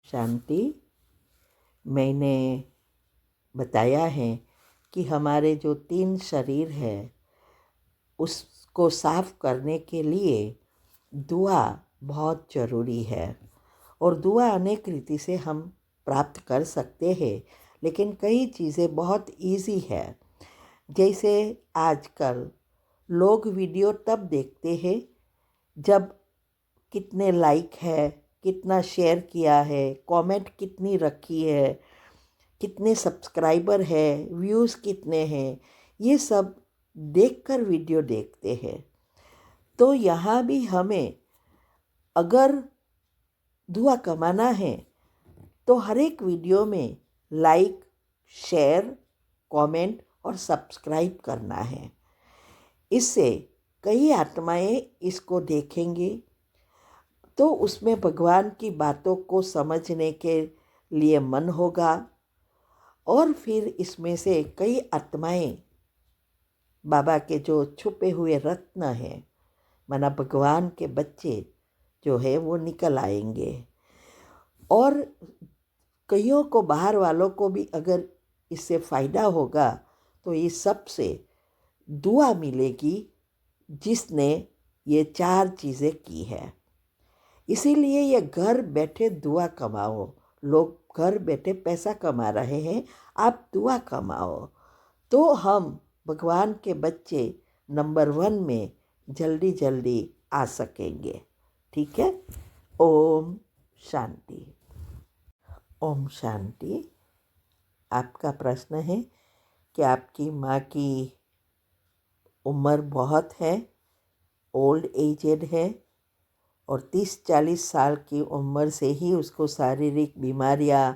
शांति। मैंने बताया है कि हमारे जो 3 शरीर है उसको साफ करने के लिए दुआ बहुत ज़रूरी है। और दुआ अनेक रीति से हम प्राप्त कर सकते हैं, लेकिन कई चीज़ें बहुत इजी है। जैसे आजकल लोग वीडियो तब देखते हैं जब कितने लाइक है, कितना शेयर किया है, कमेंट कितनी रखी है, कितने सब्सक्राइबर है, व्यूज़ कितने हैं, ये सब देखकर वीडियो देखते हैं। तो यहाँ भी हमें अगर दुआ कमाना है तो हर एक वीडियो में लाइक, शेयर, कमेंट और सब्सक्राइब करना है। इससे कई आत्माएं इसको देखेंगी तो उसमें भगवान की बातों को समझने के लिए मन होगा और फिर इसमें से कई आत्माएं बाबा के जो छुपे हुए रत्न हैं, माना भगवान के बच्चे जो है वो निकल आएंगे। और कईयों को, बाहर वालों को भी अगर इससे फ़ायदा होगा तो इस सब से दुआ मिलेगी जिसने ये 4 चीज़ें की है। इसीलिए ये घर बैठे दुआ कमाओ। लोग घर बैठे पैसा कमा रहे हैं, आप दुआ कमाओ तो हम भगवान के बच्चे नंबर 1 में जल्दी जल्दी आ सकेंगे। ठीक है। ओम शांति। ओम शांति। आपका प्रश्न है कि आपकी माँ की उम्र बहुत है, ओल्ड एजेड है और 30-40 साल की उम्र से ही उसको शारीरिक बीमारियाँ,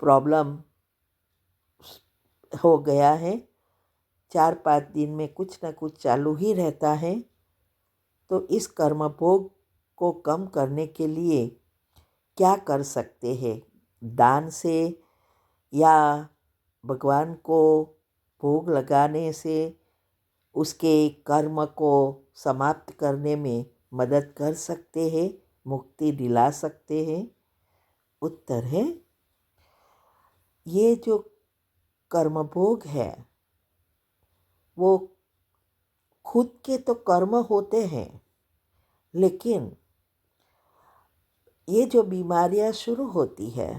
प्रॉब्लम हो गया है। 4-5 दिन में कुछ न कुछ चालू ही रहता है। तो इस कर्म भोग को कम करने के लिए क्या कर सकते हैं? दान से या भगवान को भोग लगाने से उसके कर्म को समाप्त करने में मदद कर सकते हैं, मुक्ति दिला सकते हैं? उत्तर है, ये जो कर्म भोग है वो खुद के तो कर्म होते हैं, लेकिन ये जो बीमारियां शुरू होती है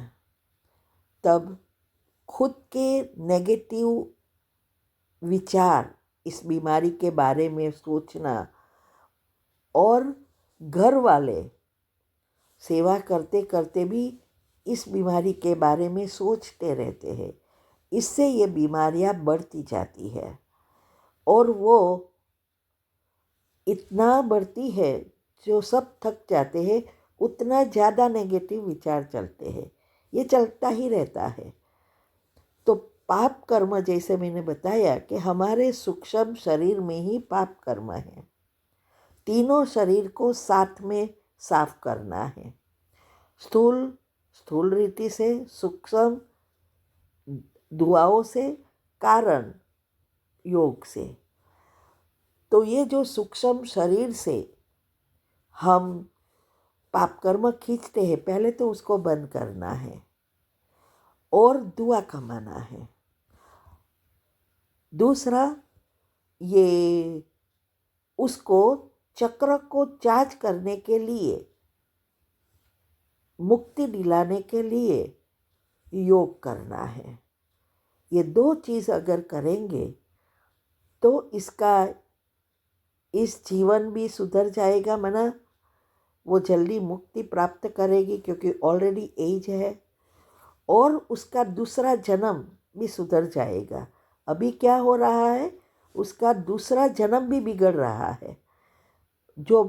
तब खुद के नेगेटिव विचार, इस बीमारी के बारे में सोचना और घर वाले सेवा करते करते भी इस बीमारी के बारे में सोचते रहते हैं। इससे ये बीमारियां बढ़ती जाती है और वो इतना बढ़ती है जो सब थक जाते हैं, उतना ज़्यादा नेगेटिव विचार चलते हैं। ये चलता ही रहता है। तो पाप कर्म, जैसे मैंने बताया कि हमारे सूक्ष्म शरीर में ही पाप कर्म है। तीनों शरीर को साथ में साफ करना है। स्थूल रीति से, सूक्ष्म दुआओं से, कारण योग से। तो ये जो सूक्ष्म शरीर से हम पाप कर्म खींचते हैं, पहले तो उसको बंद करना है और दुआ कमाना है। दूसरा, ये उसको चक्र को चार्ज करने के लिए, मुक्ति दिलाने के लिए योग करना है। ये 2 चीज़ अगर करेंगे तो इसका इस जीवन भी सुधर जाएगा, मना वो जल्दी मुक्ति प्राप्त करेगी क्योंकि ऑलरेडी एज है, और उसका दूसरा जन्म भी सुधर जाएगा। अभी क्या हो रहा है, उसका दूसरा जन्म भी बिगड़ रहा है। जो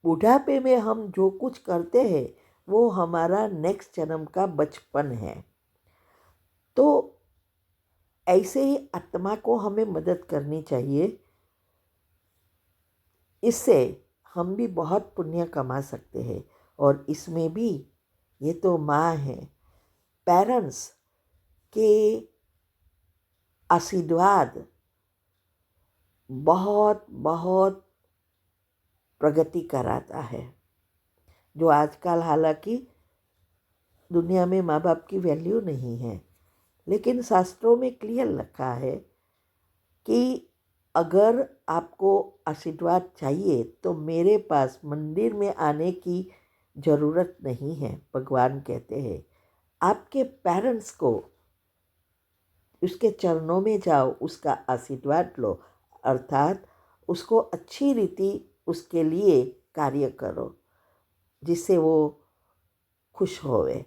बुढ़ापे में हम जो कुछ करते हैं वो हमारा नेक्स्ट जन्म का बचपन है। तो ऐसे ही आत्मा को हमें मदद करनी चाहिए। इससे हम भी बहुत पुण्य कमा सकते हैं। और इसमें भी ये तो माँ है, पेरेंट्स के आशीर्वाद बहुत बहुत प्रगति कराता है। जो आजकल हालांकि दुनिया में माँ बाप की वैल्यू नहीं है, लेकिन शास्त्रों में क्लियर लिखा है कि अगर आपको आशीर्वाद चाहिए तो मेरे पास मंदिर में आने की ज़रूरत नहीं है। भगवान कहते हैं आपके पेरेंट्स को उसके चरणों में जाओ, उसका आशीर्वाद लो, अर्थात उसको अच्छी रीति उसके लिए कार्य करो जिससे वो खुश होवे।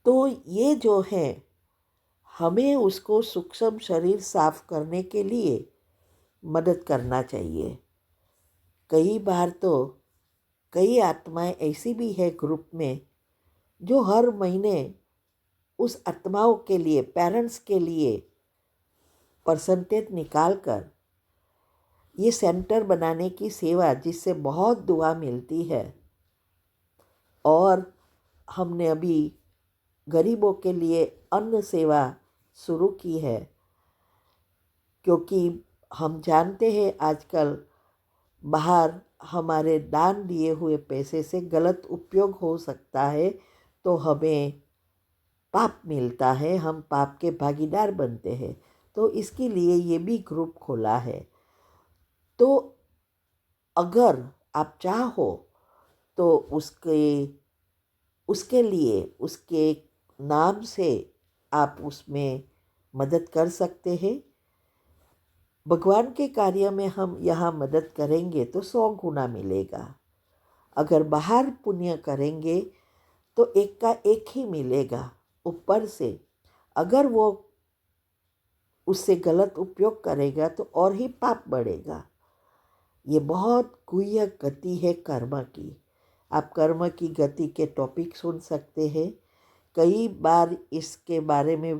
तो ये जो है, हमें उसको सूक्ष्म शरीर साफ करने के लिए मदद करना चाहिए। कई बार तो कई आत्माएं ऐसी भी है ग्रुप में जो हर महीने उस आत्माओं के लिए, पेरेंट्स के लिए परसेंटेज निकाल कर ये सेंटर बनाने की सेवा, जिससे बहुत दुआ मिलती है। और हमने अभी गरीबों के लिए अन्न सेवा शुरू की है, क्योंकि हम जानते हैं आजकल बाहर हमारे दान दिए हुए पैसे से गलत उपयोग हो सकता है, तो हमें पाप मिलता है, हम पाप के भागीदार बनते हैं। तो इसके लिए ये भी ग्रुप खोला है। तो अगर आप चाहो तो उसके लिए, उसके नाम से आप उसमें मदद कर सकते हैं। भगवान के कार्य में हम यहाँ मदद करेंगे तो 100 गुना मिलेगा। अगर बाहर पुण्य करेंगे तो एक का एक ही मिलेगा ऊपर से। अगर वो उससे गलत उपयोग करेगा तो और ही पाप बढ़ेगा। ये बहुत गुह्य गति है कर्म की। आप कर्म की गति के टॉपिक सुन सकते हैं। कई बार इसके बारे में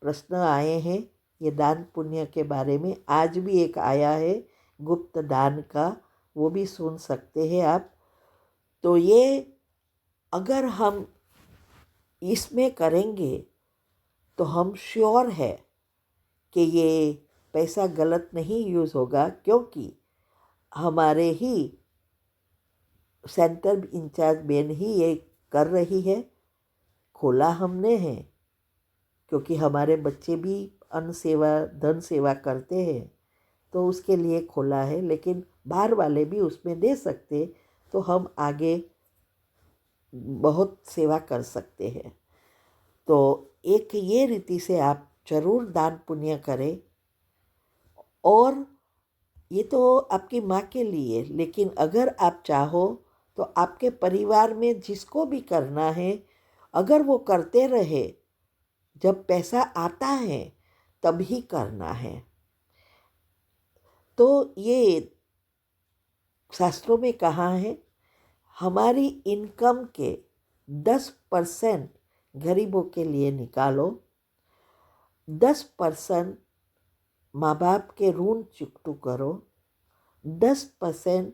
प्रश्न आए हैं, ये दान पुण्य के बारे में। आज भी एक आया है गुप्त दान का, वो भी सुन सकते हैं आप। तो ये अगर हम इसमें करेंगे तो हम श्योर है कि ये पैसा गलत नहीं यूज़ होगा, क्योंकि हमारे ही सेंटर इंचार्ज बेन ही ये कर रही है। खोला हमने है क्योंकि हमारे बच्चे भी अन्न सेवा, धन सेवा करते हैं, तो उसके लिए खोला है। लेकिन बाहर वाले भी उसमें दे सकते, तो हम आगे बहुत सेवा कर सकते हैं। तो एक ये रीति से आप जरूर दान पुण्य करें। और ये तो आपकी माँ के लिए, लेकिन अगर आप चाहो तो आपके परिवार में जिसको भी करना है, अगर वो करते रहे, जब पैसा आता है तभी करना है। तो ये शास्त्रों में कहा है, हमारी इनकम के 10% गरीबों के लिए निकालो, 10% माँ बाप के ऋण चुकता करो, 10%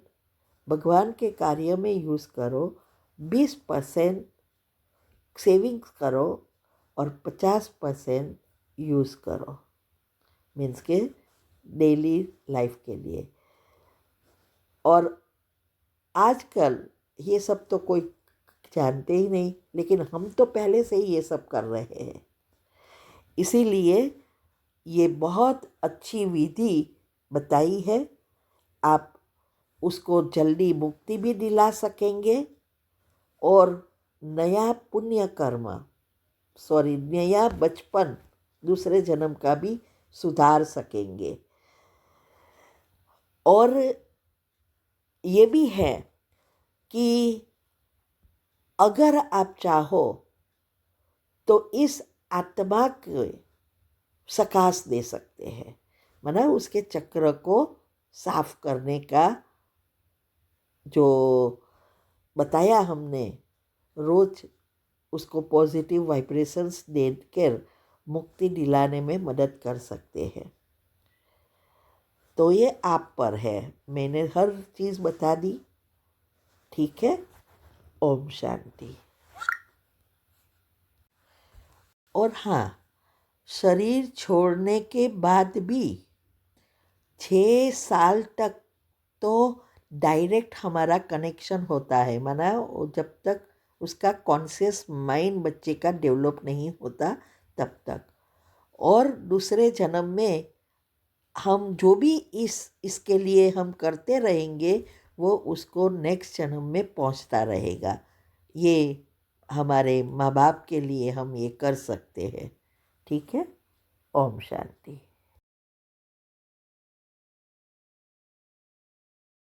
भगवान के कार्य में यूज़ करो, 20% सेविंग्स करो और 50% यूज़ करो, मीन्स के डेली लाइफ के लिए। और आजकल ये सब तो कोई जानते ही नहीं, लेकिन हम तो पहले से ही ये सब कर रहे हैं। इसीलिए ये बहुत अच्छी विधि बताई है। आप उसको जल्दी मुक्ति भी दिला सकेंगे और नया पुण्य कर्म, नया बचपन, दूसरे जन्म का भी सुधार सकेंगे। और ये भी है कि अगर आप चाहो तो इस आत्मा के सकाश दे सकते हैं, मतलब उसके चक्र को साफ करने का जो बताया हमने, रोज उसको पॉजिटिव वाइब्रेशंस देकर मुक्ति दिलाने में मदद कर सकते हैं। तो ये आप पर है, मैंने हर चीज़ बता दी, ठीक है। ओम शांति। और हाँ, शरीर छोड़ने के बाद भी 6 साल तक तो डायरेक्ट हमारा कनेक्शन होता है, माना जब तक उसका कॉन्शियस माइंड बच्चे का डेवलप नहीं होता तब तक। और दूसरे जन्म में हम जो भी इसके लिए हम करते रहेंगे वो उसको नेक्स्ट जन्म में पहुंचता रहेगा। ये हमारे माँ बाप के लिए हम ये कर सकते हैं। ठीक है। ओम शांति।